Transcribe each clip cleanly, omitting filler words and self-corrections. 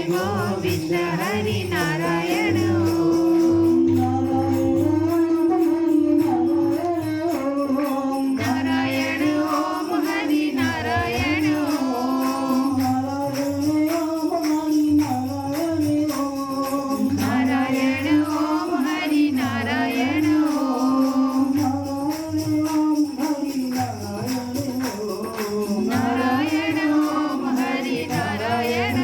गोविंद हरि नारायण नारायण ओम हरि नारायण नारायण ओम हरि नारायण नारायण ओम हरि नारायण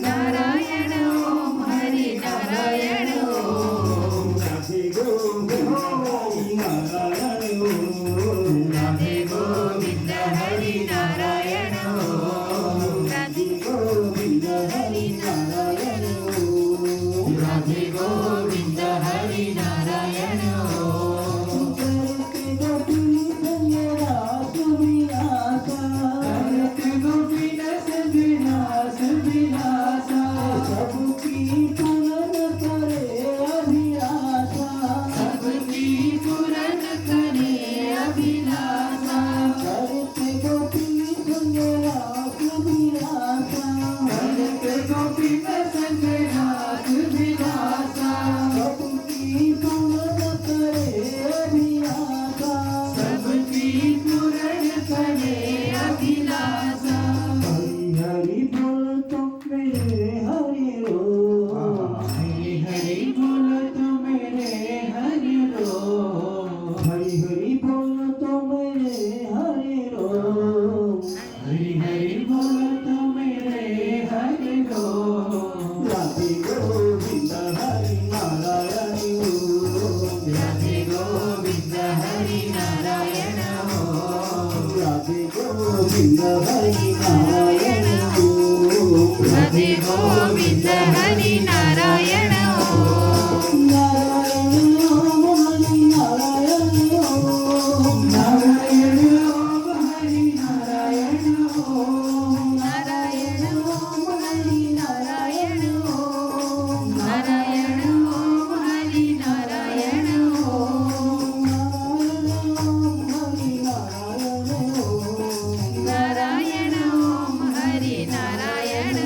नारायण ओम हरि नारायण राधे गोविंद हरि नारायण राधे गोविंद हरि नारायण राधे गोविंद हरि नारायण राधे गोविंद हरि नारायण नारायण ओम हरि नारायण नारायण ओम हरि नारायण नारायण ओम हरि नारायण नारायण ओम हरि नारायण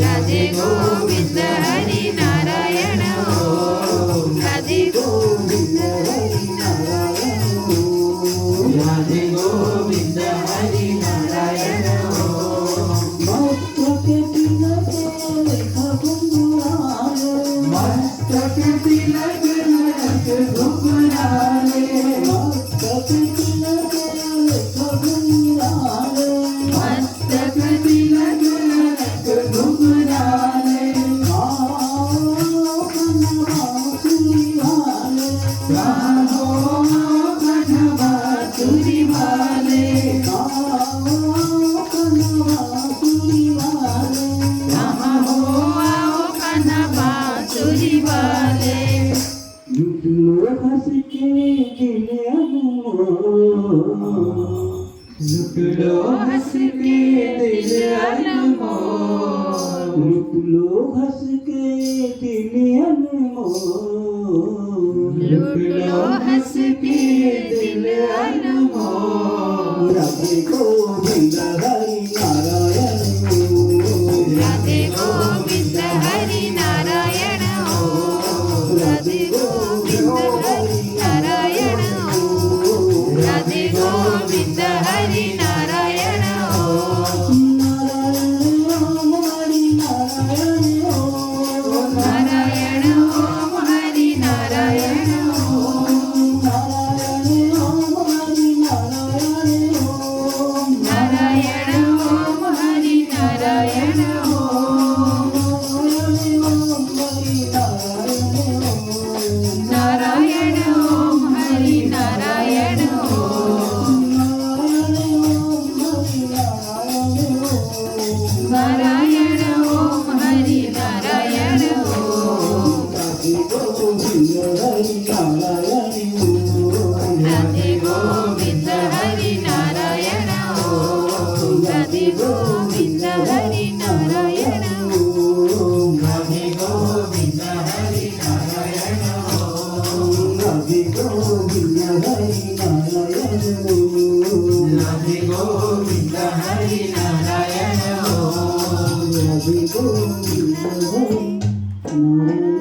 राधे गोविंद हरि नारायण राधे गोविंद हरि नारायण राधे गोविंद हरि नारायण मस्तक तिलक घुघराले मस्तक तिलक घुघराले मस्तक तिलक घुघराले बांसुरी वाले कहाँ हो आओ कन्हा बांसुरी वाले लूट लो हंस के दिल अनमोल लूट लो हंस के दिल अनमोल लूट लो हंस के दिल अनमोल लूट लो हंस के दिल अनमोल राधे गोविंद हरि नारायण राधे गोविंद हरि नारायण राधे गोविंद हरि नारायण राधे गोविंद हरि नारायण नारायण ओम हरि नारायण नारायण ओम राधे गोविंद हरि नारायण ओम राधे गोविंद हरि नारायण ओम राधे गोविंद हरि नारायण